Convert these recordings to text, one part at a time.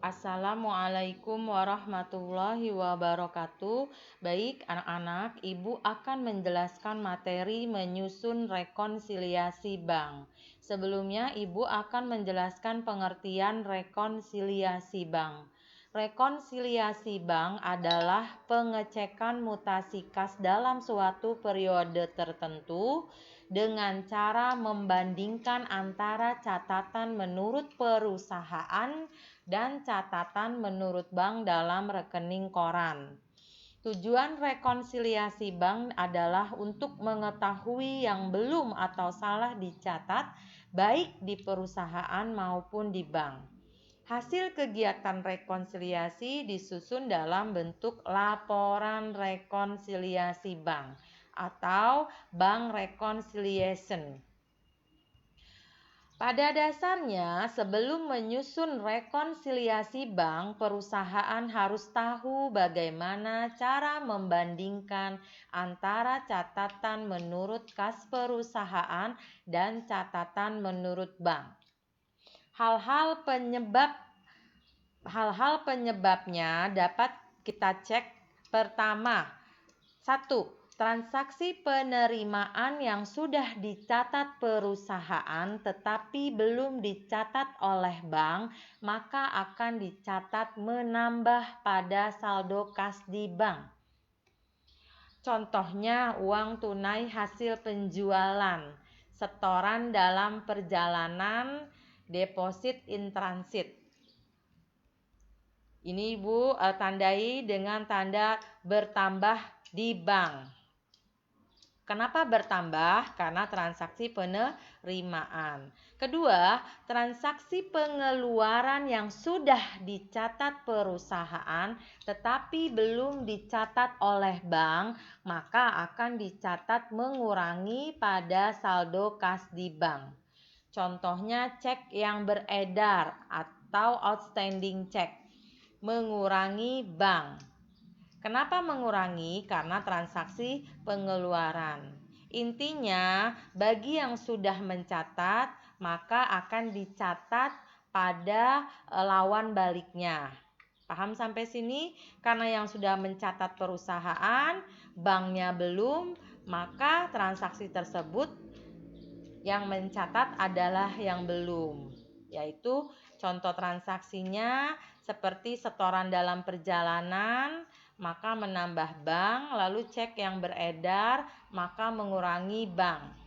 Assalamualaikum warahmatullahi wabarakatuh. Baik anak-anak, Ibu akan menjelaskan materi menyusun rekonsiliasi bank. Sebelumnya Ibu akan menjelaskan pengertian rekonsiliasi bank. Rekonsiliasi bank adalah pengecekan mutasi kas dalam suatu periode tertentu dengan cara membandingkan antara catatan menurut perusahaan dan catatan menurut bank dalam rekening koran. Tujuan rekonsiliasi bank adalah untuk mengetahui yang belum atau salah dicatat baik di perusahaan maupun di bank. Hasil kegiatan rekonsiliasi disusun dalam bentuk laporan rekonsiliasi bank atau bank reconciliation. Pada dasarnya, sebelum menyusun rekonsiliasi bank, perusahaan harus tahu bagaimana cara membandingkan antara catatan menurut kas perusahaan dan catatan menurut bank. Hal-hal penyebabnya dapat kita cek. Pertama, 1. Transaksi penerimaan yang sudah dicatat perusahaan tetapi belum dicatat oleh bank, maka akan dicatat menambah pada saldo kas di bank. Contohnya uang tunai hasil penjualan, setoran dalam perjalanan, deposit in transit. Ini Ibu tandai dengan tanda bertambah di bank. Kenapa bertambah? Karena transaksi penerimaan. Kedua, transaksi pengeluaran yang sudah dicatat perusahaan tetapi belum dicatat oleh bank, maka akan dicatat mengurangi pada saldo kas di bank. Contohnya cek yang beredar atau outstanding check, mengurangi bank. Kenapa mengurangi? Karena transaksi pengeluaran. Intinya, bagi yang sudah mencatat, maka akan dicatat pada lawan baliknya. Paham sampai sini? Karena yang sudah mencatat perusahaan, banknya belum, maka transaksi tersebut yang mencatat adalah yang belum. Yaitu contoh transaksinya seperti setoran dalam perjalanan, maka menambah bank, lalu cek yang beredar, maka mengurangi bank.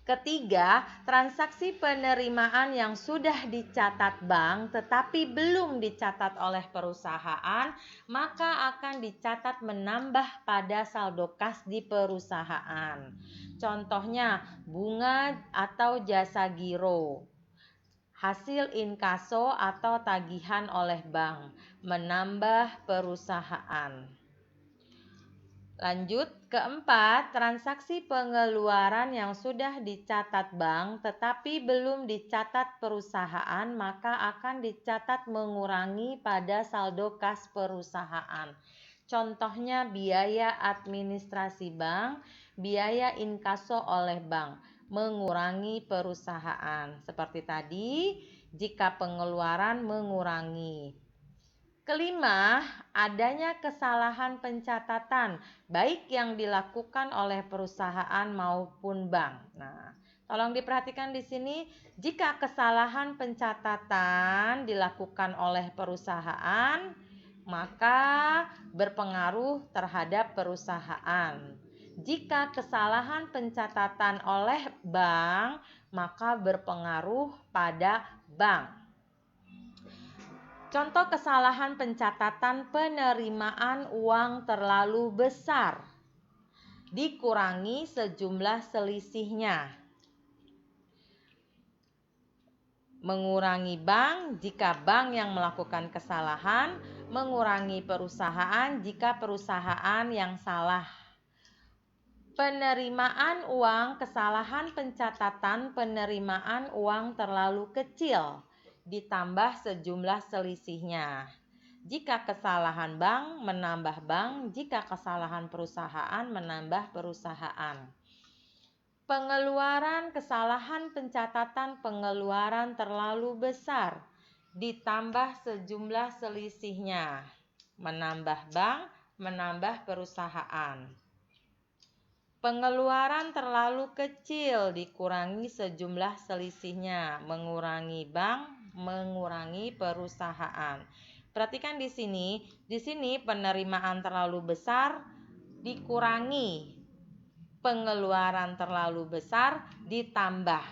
Ketiga, transaksi penerimaan yang sudah dicatat bank tetapi belum dicatat oleh perusahaan, maka akan dicatat menambah pada saldo kas di perusahaan. Contohnya bunga atau jasa giro, hasil inkaso atau tagihan oleh bank, menambah perusahaan. Lanjut, keempat, transaksi pengeluaran yang sudah dicatat bank tetapi belum dicatat perusahaan, maka akan dicatat mengurangi pada saldo kas perusahaan. Contohnya biaya administrasi bank, biaya inkaso oleh bank, mengurangi perusahaan. Seperti tadi, jika pengeluaran mengurangi. Kelima, adanya kesalahan pencatatan, baik yang dilakukan oleh perusahaan maupun bank. Nah, tolong diperhatikan di sini, jika kesalahan pencatatan dilakukan oleh perusahaan, maka berpengaruh terhadap perusahaan. Jika kesalahan pencatatan oleh bank, maka berpengaruh pada bank. Contoh kesalahan pencatatan penerimaan uang terlalu besar, dikurangi sejumlah selisihnya. Mengurangi bank jika bank yang melakukan kesalahan, mengurangi perusahaan jika perusahaan yang salah. Penerimaan uang, kesalahan pencatatan penerimaan uang terlalu kecil, ditambah sejumlah selisihnya. Jika kesalahan bank, menambah bank. Jika kesalahan perusahaan, menambah perusahaan. Pengeluaran, kesalahan pencatatan pengeluaran terlalu besar, ditambah sejumlah selisihnya. Menambah bank, menambah perusahaan. Pengeluaran terlalu kecil dikurangi sejumlah selisihnya, mengurangi bank, mengurangi perusahaan. Perhatikan di sini penerimaan terlalu besar dikurangi, pengeluaran terlalu besar ditambah.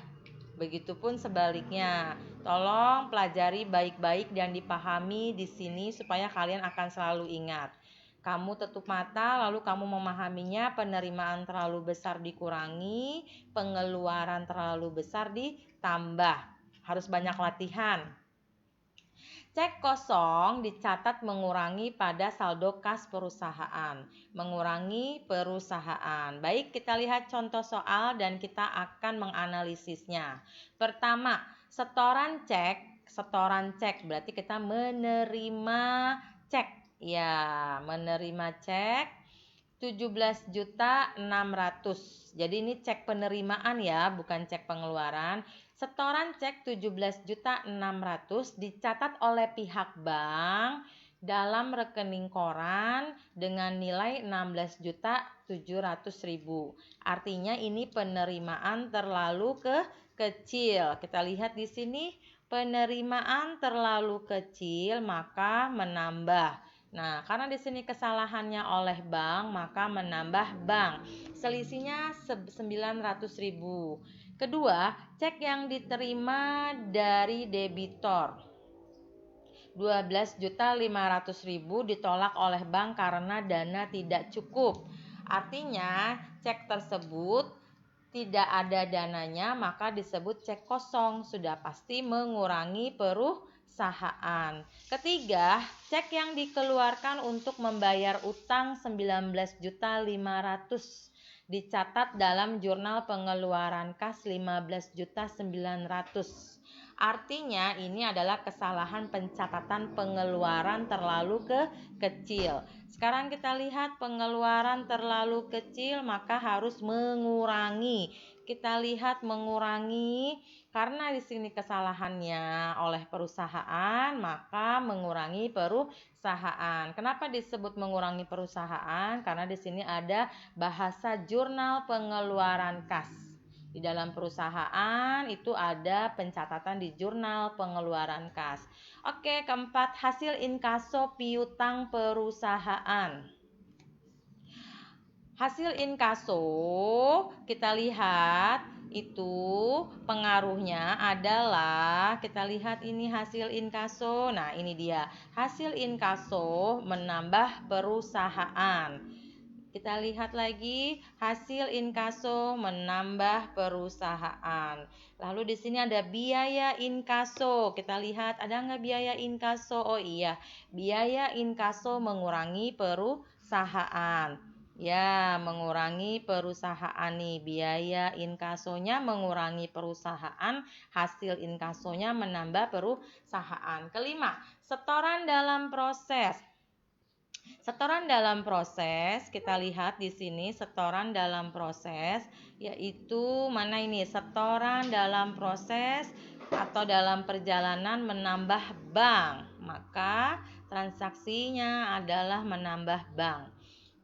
Begitupun sebaliknya. Tolong pelajari baik-baik dan dipahami di sini supaya kalian akan selalu ingat. Kamu tutup mata lalu kamu memahaminya, penerimaan terlalu besar dikurangi, pengeluaran terlalu besar ditambah. Harus banyak latihan. Cek kosong dicatat mengurangi pada saldo kas perusahaan. Mengurangi perusahaan. Baik, kita lihat contoh soal dan kita akan menganalisisnya. Pertama, setoran cek berarti kita menerima cek. Ya, menerima cek 17.600.000. Jadi ini cek penerimaan ya, bukan cek pengeluaran. Setoran cek 17.600.000 dicatat oleh pihak bank dalam rekening koran dengan nilai 16.700.000. Artinya ini penerimaan terlalu kecil. Kita lihat di sini penerimaan terlalu kecil maka menambah. Nah, karena di sini kesalahannya oleh bank, maka menambah bank. Selisihnya 900.000. Kedua, cek yang diterima dari debitor 12.500.000 ditolak oleh bank karena dana tidak cukup. Artinya, cek tersebut tidak ada dananya, maka disebut cek kosong. Sudah pasti mengurangi perusahaan. Ketiga, cek yang dikeluarkan untuk membayar utang 19.500.000 dicatat dalam jurnal pengeluaran kas 15.900.000. Artinya ini adalah kesalahan pencatatan pengeluaran terlalu kecil. Sekarang kita lihat pengeluaran terlalu kecil maka harus mengurangi. Kita lihat mengurangi karena di sini kesalahannya oleh perusahaan maka mengurangi perusahaan. Kenapa disebut mengurangi perusahaan? Karena di sini ada bahasa jurnal pengeluaran kas. Di dalam perusahaan itu ada pencatatan di jurnal pengeluaran kas. Oke, keempat, hasil inkaso piutang perusahaan. Hasil inkaso kita lihat itu pengaruhnya adalah, kita lihat ini hasil inkaso. Nah, ini dia. Hasil inkaso menambah perusahaan. Kita lihat lagi hasil inkaso menambah perusahaan. Lalu di sini ada biaya inkaso. Kita lihat ada nggak biaya inkaso? Oh iya, biaya inkaso mengurangi perusahaan. Ya, mengurangi perusahaan nih. Biaya inkasonya mengurangi perusahaan, hasil inkasonya menambah perusahaan. Kelima, setoran dalam proses. Setoran dalam proses, kita lihat di sini setoran dalam proses, yaitu mana ini? Setoran dalam proses atau dalam perjalanan menambah bank, maka transaksinya adalah menambah bank.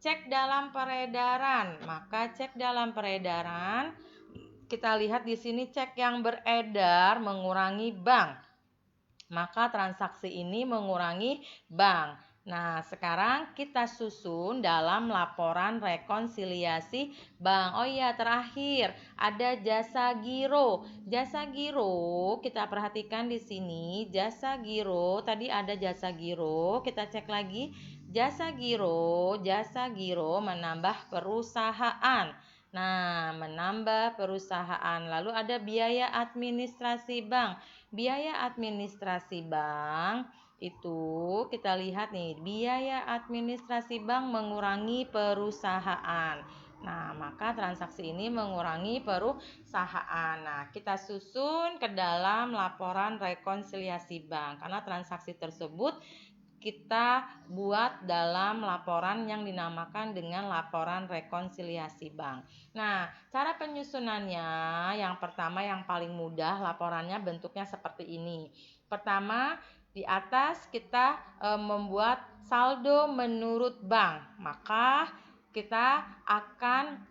Cek dalam peredaran, maka cek dalam peredaran, kita lihat di sini cek yang beredar mengurangi bank, maka transaksi ini mengurangi bank. Nah, sekarang kita susun dalam laporan rekonsiliasi bank. Oh iya, terakhir ada jasa giro. Jasa giro, kita perhatikan di sini, jasa giro, tadi ada jasa giro, kita cek lagi. Jasa giro menambah perusahaan. Nah, menambah perusahaan. Lalu ada biaya administrasi bank. Biaya administrasi bank itu kita lihat nih, biaya administrasi bank mengurangi perusahaan. Nah, maka transaksi ini mengurangi perusahaan. Nah, kita susun ke dalam laporan rekonsiliasi bank karena transaksi tersebut kita buat dalam laporan yang dinamakan dengan laporan rekonsiliasi bank. Nah, cara penyusunannya yang pertama yang paling mudah, laporannya bentuknya seperti ini. Pertama, di atas kita membuat saldo menurut bank, maka kita akan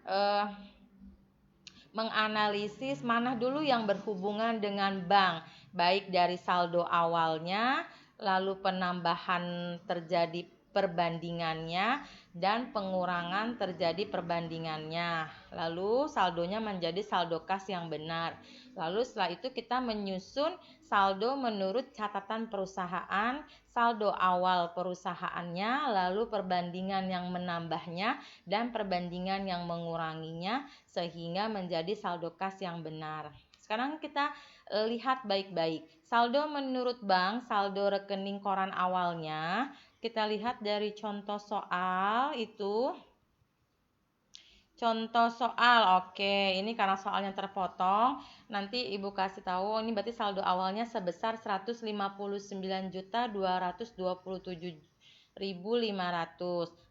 menganalisis mana dulu yang berhubungan dengan bank, baik dari saldo awalnya, lalu penambahan terjadi perbandingannya, dan pengurangan terjadi perbandingannya. Lalu saldonya menjadi saldo kas yang benar. Lalu setelah itu kita menyusun saldo menurut catatan perusahaan, saldo awal perusahaannya, lalu perbandingan yang menambahnya, dan perbandingan yang menguranginya, sehingga menjadi saldo kas yang benar. Sekarang kita lihat baik-baik. Saldo menurut bank, saldo rekening koran awalnya, kita lihat dari contoh soal itu. Contoh soal, oke, ini karena soalnya terpotong, nanti Ibu kasih tahu ini berarti saldo awalnya sebesar 159.227.500.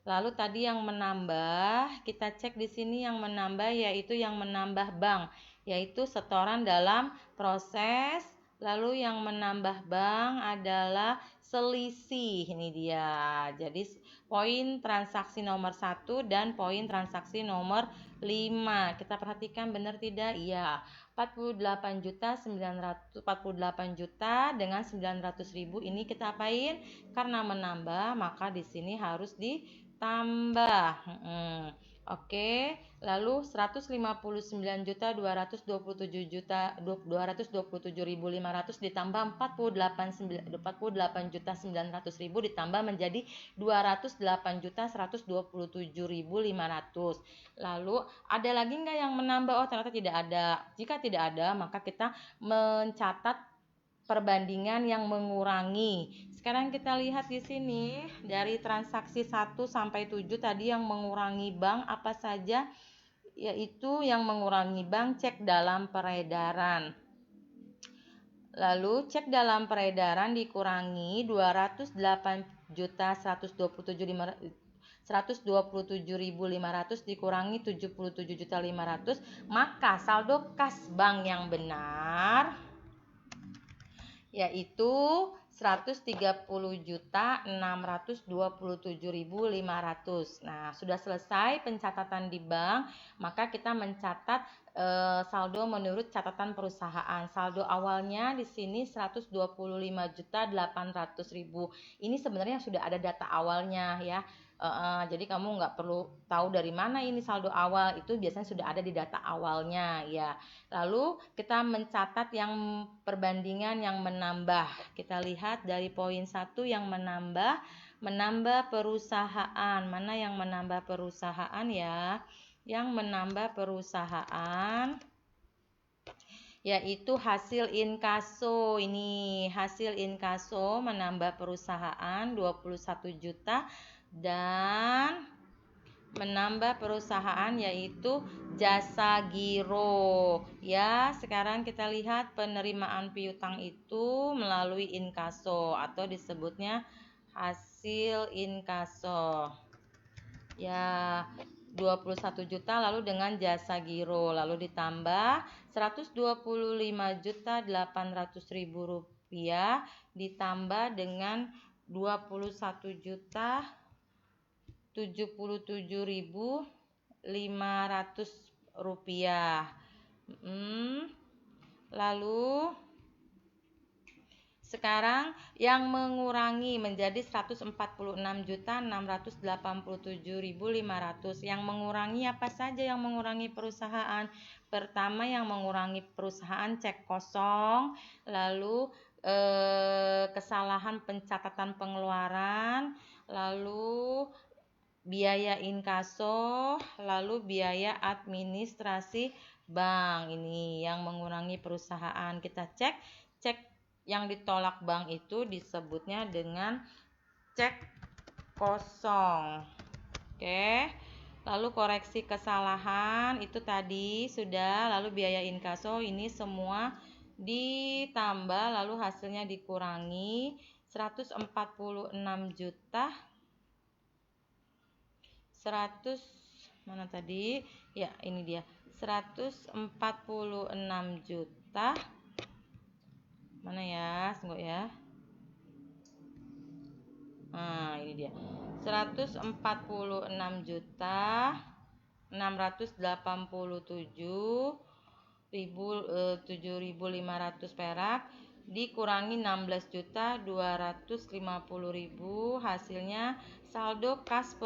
Lalu tadi yang menambah, kita cek di sini yang menambah yaitu yang menambah bank, yaitu setoran dalam proses. Lalu yang menambah bank adalah selisih, ini dia. Jadi poin transaksi nomor 1 dan poin transaksi nomor 5. Kita perhatikan benar tidak? Iya. 48 juta dengan 900.000 ini kita apain? Karena menambah, maka di sini harus ditambah. Oke, lalu 159.227.500 ditambah 48.900.000 ditambah menjadi 208.127.500. Lalu ada lagi nggak yang menambah? Oh, ternyata tidak ada. Jika tidak ada, maka kita mencatat perbandingan yang mengurangi. Sekarang kita lihat di sini dari transaksi 1 sampai 7 tadi yang mengurangi bank apa saja? Yaitu yang mengurangi bank cek dalam peredaran. Lalu cek dalam peredaran dikurangi 127.500 dikurangi 77.500, maka saldo kas bank yang benar yaitu 130.627.500. Nah, sudah selesai pencatatan di bank, maka kita mencatat saldo menurut catatan perusahaan. Saldo awalnya di sini 125.800.000. Ini sebenarnya sudah ada data awalnya ya. Jadi kamu nggak perlu tahu dari mana ini saldo awal, itu biasanya sudah ada di data awalnya ya. Lalu kita mencatat yang perbandingan yang menambah. Kita lihat dari poin 1 yang menambah perusahaan. Mana yang menambah perusahaan ya? Yang menambah perusahaan yaitu hasil inkaso. Ini hasil inkaso menambah perusahaan 21 juta dan menambah perusahaan yaitu jasa giro ya. Sekarang kita lihat penerimaan piutang itu melalui inkaso atau disebutnya hasil inkaso ya, 21 juta lalu dengan jasa giro lalu ditambah 125.800.000 rupiah ditambah dengan 21.077.500 rupiah. Lalu sekarang yang mengurangi menjadi 146.687.500. Yang mengurangi apa saja yang mengurangi perusahaan? Pertama yang mengurangi perusahaan cek kosong, lalu kesalahan pencatatan pengeluaran, lalu biaya inkaso, lalu biaya administrasi bank. Ini yang mengurangi perusahaan. Kita cek yang ditolak bank itu disebutnya dengan cek kosong. Oke. Lalu koreksi kesalahan itu tadi sudah, lalu biaya inkaso ini semua ditambah lalu hasilnya dikurangi 146 juta 100 mana tadi? Ya, ini dia. 146 juta. Mana ya? Tunggu ya. Nah, ini dia. 146 juta 687.700 perak dikurangi 16 juta 250.000, hasilnya saldo kas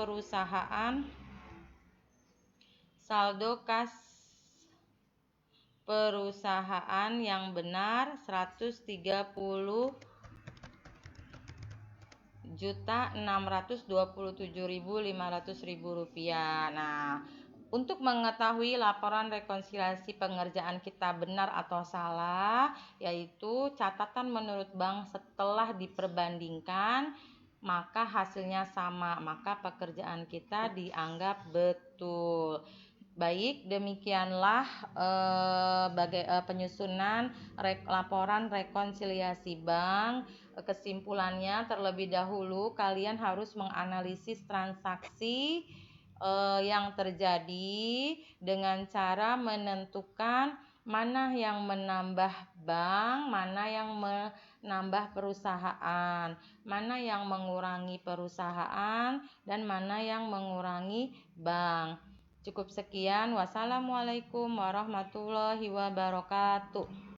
perusahaan yang benar 130.627.500 rupiah. Nah, untuk mengetahui laporan rekonsiliasi pengerjaan kita benar atau salah, yaitu catatan menurut bank setelah diperbandingkan, maka hasilnya sama, maka pekerjaan kita dianggap betul. Baik, demikianlah penyusunan laporan rekonsiliasi bank. Kesimpulannya, terlebih dahulu kalian harus menganalisis transaksi yang terjadi dengan cara menentukan mana yang menambah bank, mana yang menambah perusahaan, mana yang mengurangi perusahaan, dan mana yang mengurangi bank. Cukup sekian. Wassalamualaikum warahmatullahi wabarakatuh.